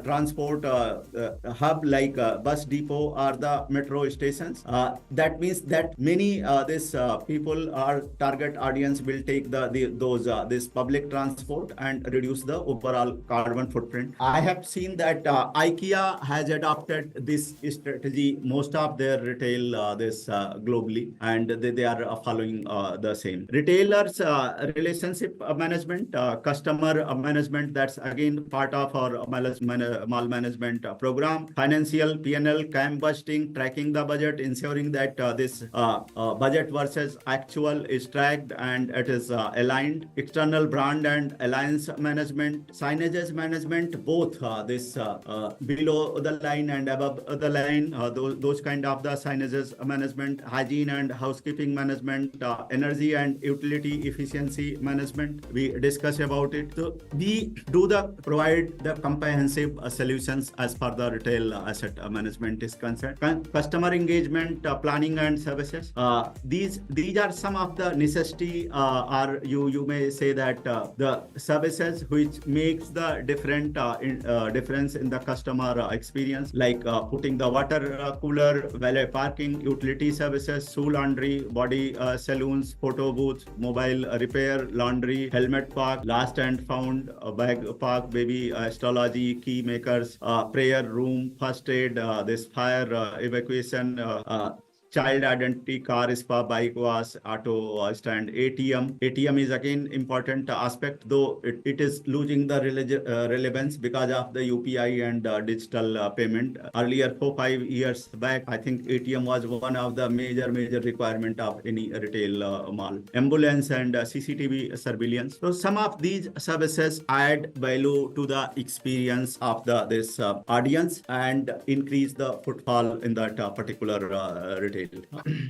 S2: transport hub, like bus depot or the metro stations, that means that many this people, our target audience, will take those this public transport and reduce the overall carbon footprint. I have seen that IKEA has adopted this strategy, most of their retail this globally, and they are following the same. Retailers relationship management, customer management, that's again part of our mall management program. Financial P&L, CAM budgeting, tracking the budget, ensuring that this budget versus actual is tracked and it is aligned. External brand and alliance management, signages management, both this below the line and above the line, those kind of the signages management. Hygiene and housekeeping management, energy and utility efficiency management, we discuss about it. So we do provide the comprehensive solutions as far the retail asset management is concerned. Customer engagement, planning and services, these are some of the necessity, or you may say that the services which makes the difference in the customer experience, like putting the water cooler, valet parking, utility services, shoe laundry, body saloons, photo booths, mobile repair, laundry, helmet park, lost and found, bag park, baby astrology, key makers, prayer room, first aid, this fire evacuation, child identity, car, spa, bike wash, auto stand, ATM. ATM is again important aspect, though it is losing the relevance because of the UPI and digital payment. Earlier, 4-5 years back, I think ATM was one of the major requirement of any retail mall. Ambulance and CCTV surveillance. So some of these services add value to the experience of this audience and increase the footfall in that particular retail.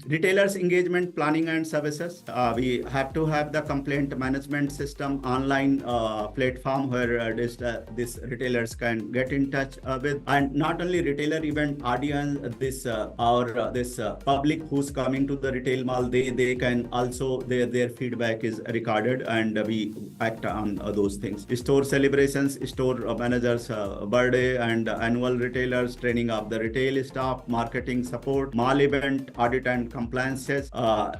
S2: Retailers engagement planning and services. We have to have the complaint management system online platform where these retailers can get in touch with, and not only retailer, even audience, this public who's coming to the retail mall, they can also their feedback is recorded and we act on those things. Store celebrations, store managers birthday and annual retailers, training of the retail staff, marketing support, mall event, audit and compliances,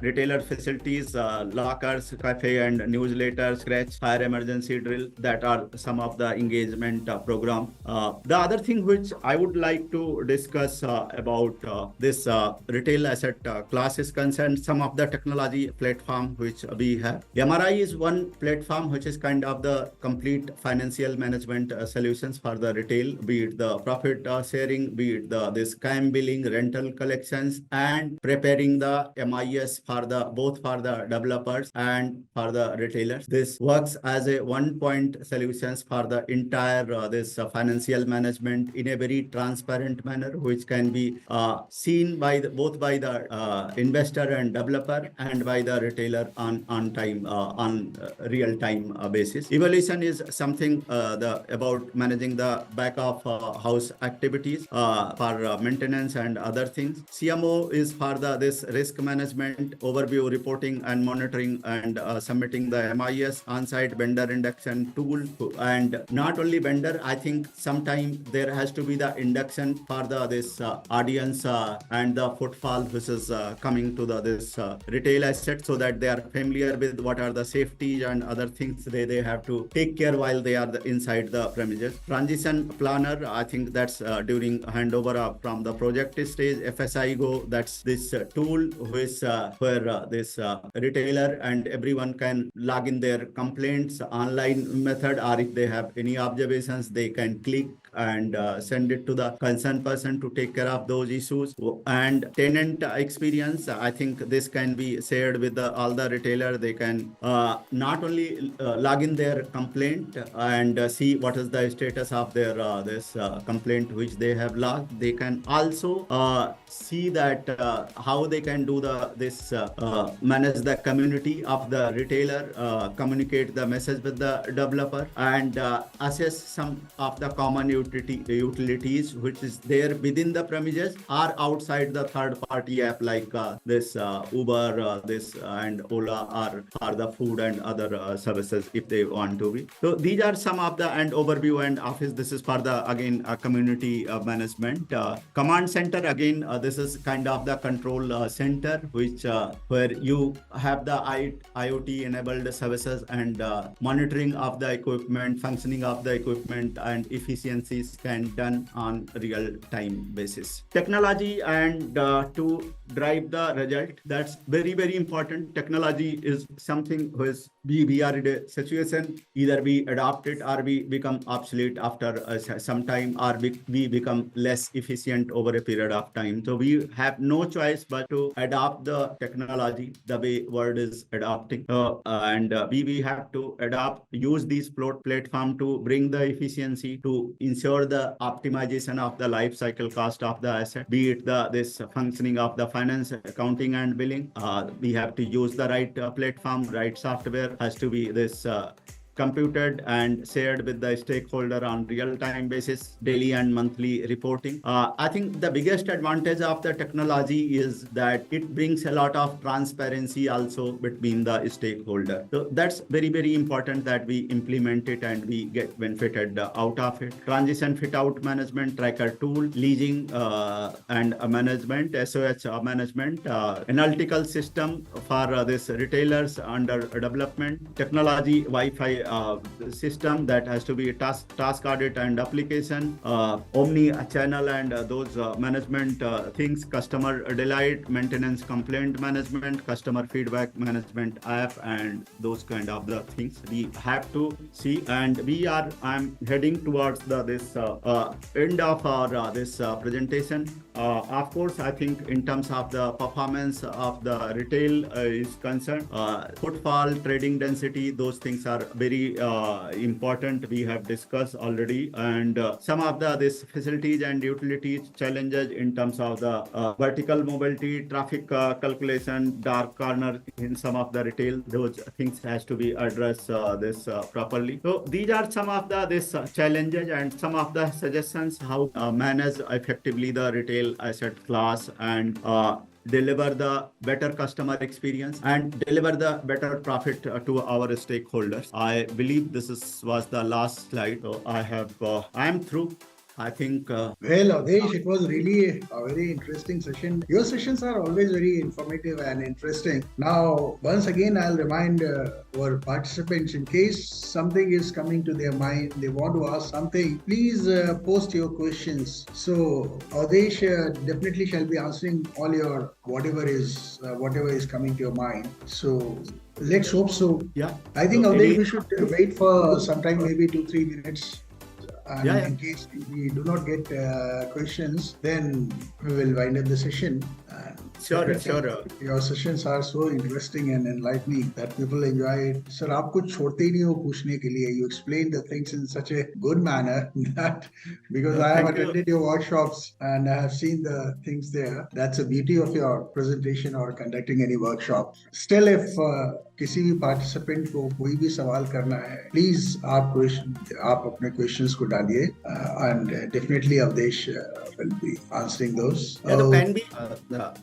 S2: retailer facilities, lockers, cafe and newsletters, scratch, fire emergency drill. That are some of the engagement program. The other thing which I would like to discuss about this retail asset class is concerned, some of the technology platform which we have. MRI is one platform which is kind of the complete financial management solutions for the retail, be it the profit sharing, be it this CAM billing, rental collections, and preparing the MIS for both for the developers and for the retailers. This works as a one-point solutions for the entire this financial management in a very transparent manner, which can be seen by both by the investor and developer and by the retailer on real time basis. Evaluation is something about managing the back of house activities for maintenance and other things. CMO is for this risk management, overview reporting and monitoring and submitting the MIS, on-site vendor induction tool. And not only vendor, I think sometime there has to be the induction for this audience and the footfall which is coming to this retail asset, so that they are familiar with what are the safety and other things they have to take care while they are inside the premises. Transition planner, I think that's during handover from the project stage. FSI Go, that's this tool which where this retailer and everyone can log in their complaints online method, or if they have any observations, they can click and send it to the concerned person to take care of those issues. And tenant experience, I think this can be shared with all the retailer. They can not only log in their complaint and see what is the status of their this complaint which they have logged. They can also see that how they can do this manage the community of the retailer, communicate the message with the developer, and assess some of the common utilities which is there within the premises or outside the third party app, like this Uber, this and Ola, or for the food and other services if they want to be. So these are some of the and overview and office. This is for the again community management. Command center, again this is kind of the control center which where you have the IoT enabled services and monitoring of the equipment, functioning of the equipment, and efficiencies can done on real time basis. Technology and to drive the result, that's very important. Technology is something which we are in a situation, either we adopt it or we become obsolete after some time, or we become less efficient over a period of time. So we have no choice but to adopt the technology the way world is adopting, and we have to use these platform to bring the efficiency, to ensure the optimization of the life cycle cost of the asset, be it this functioning of the finance, accounting and billing. We have to use the right platform, right software, has to be this computed and shared with the stakeholder on real-time basis, daily and monthly reporting. I think the biggest advantage of the technology is that it brings a lot of transparency also between the stakeholder. So that's very, very important that we implement it and we get benefited out of it. Transition fit out management tracker tool, leasing and management, SOH management, analytical system for this retailers under development, technology Wi-Fi system that has to be task audit and application, omni channel and those management things, customer delight, maintenance complaint management, customer feedback management app, and those kind of the things we have to see. And I'm heading towards this end of our this presentation. Of course, I think in terms of the performance of the retail is concerned, footfall, trading density, those things are very important. We have discussed already, and some of this facilities and utilities challenges in terms of the vertical mobility, traffic calculation, dark corner in some of the retail, those things has to be addressed this properly. So these are some of this challenges and some of the suggestions how manage effectively the retail asset class and deliver the better customer experience and deliver the better profit to our stakeholders. I believe was the last slide. So I am through. I think.
S1: Well, Avdesh, it was really a very interesting session. Your sessions are always very informative and interesting. Now, once again, I'll remind our participants, in case something is coming to their mind, they want to ask something, please post your questions. So, Avdesh definitely shall be answering all your whatever is coming to your mind. So, let's hope so.
S2: Yeah.
S1: I think, Avdesh, we should wait for some time, maybe 2-3 minutes. And in case we do not get questions, then we will wind up the session.
S2: Sure.
S1: Your sessions are so interesting and enlightening that people enjoy it. Sir, आप कुछ छोड़ते ही नहीं हो पूछने के लिए. You explain the things in such a good manner that because I have attended your workshops and I have seen the things there. That's the beauty of your presentation or conducting any workshop. Still, if किसी भी participant को कोई भी सवाल करना है, please आप अपने questions को डालिए and definitely Avdesh will be answering those.
S2: Can we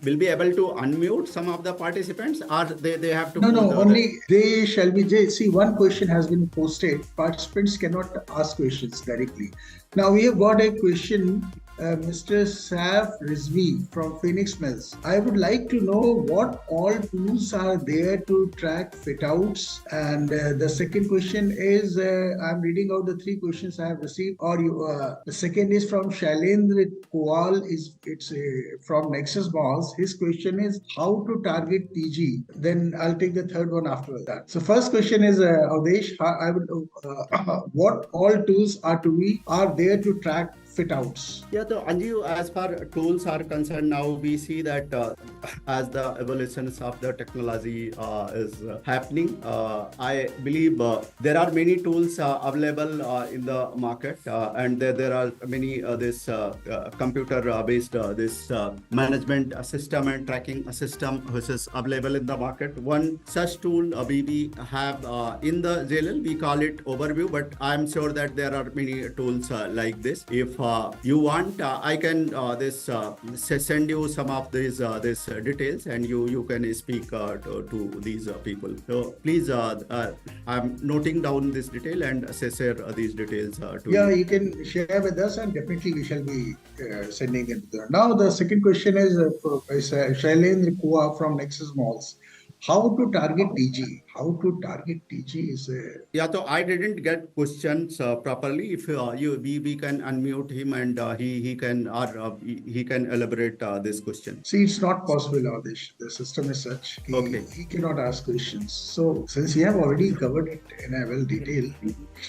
S2: will be able to unmute some of the participants, or they have to?
S1: No, only they shall be. See, one question has been posted. Participants cannot ask questions directly. Now we have got a question. Mr. Saf Rizvi from Phoenix Mills. I would like to know what all tools are there to track fit outs. And the second question is, I'm reading out the 3 questions I have received. The second is from Shailendra Kowal. It's from Nexus Malls. His question is how to target TG. Then I'll take the third one after that. So first question is, Avdesh, what all tools are there to track fit outs?
S2: So Anju, as far tools are concerned, now we see that as the evolutions of the technology is happening, I believe there are many tools available in the market, and there are many this computer based this management system and tracking system which is available in the market. One such tool we have in the JLL, we call it Overview, but I'm sure that there are many tools like this. If you want, I can send you some of these details, and you can speak to these people. So please, I'm noting down this detail and share these details to you.
S1: You can share with us, and definitely we shall be sending it to them. Now the second question is Shailendra Kua from Nexus Malls. How to target TG? How to target TG is a...
S2: So I didn't get questions properly. If we can unmute him and he can elaborate this question.
S1: See, it's not possible, Avdesh. The system is such. He cannot ask questions. So since we have already covered it in a well detail,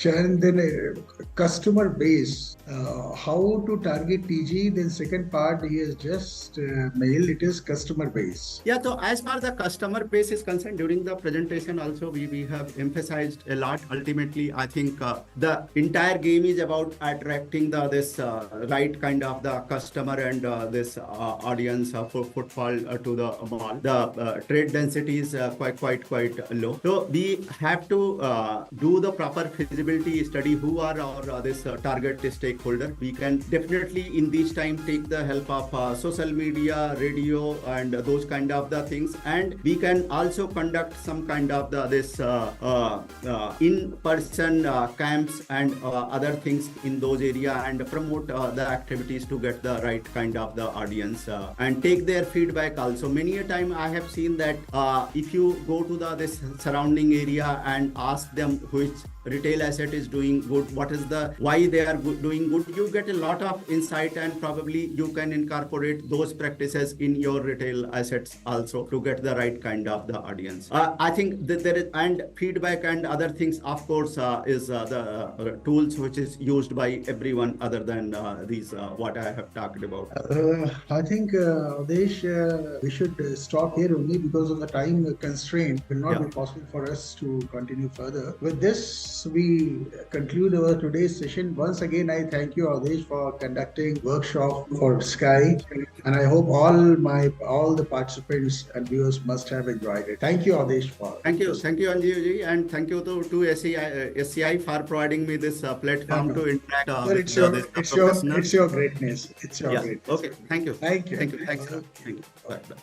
S1: and then customer base, how to target TG. Then second part, he has just mailed it is customer base.
S2: So as far the customer base is concerned, during the presentation introduction also, we have emphasized a lot. Ultimately, I think the entire game is about attracting this right kind of the customer and this audience for footfall to the mall. The trade density is quite low. So we have to do the proper feasibility study. Who are our this target stakeholder? We can definitely in this time take the help of social media, radio, and those kind of the things, and we can also conduct some kind of this in-person camps and other things in those area and promote the activities to get the right kind of the audience and take their feedback also. Many a time I have seen that if you go to this surrounding area and ask them which retail asset is doing good, what is the why they are doing good, you get a lot of insight, and probably you can incorporate those practices in your retail assets also to get the right kind of the audience. I think that there is, and feedback and other things of course is the tools which is used by everyone other than these what I have talked about.
S1: I think Adesh, we should stop here only because of the time constraint. Will not be possible for us to continue further. With this, we conclude our today's session. Once again, I thank you, Adesh, for conducting workshop for Scai, and I hope all the participants and viewers must have enjoyed it. Thank you, Adesh, for
S2: thank you, Anjivji, and thank you to SCI for providing me this platform to interact with
S1: it's your greatness. It's your greatness.
S2: Okay, thank you.
S1: Thank you.
S2: Thanks. Thank you. Bye.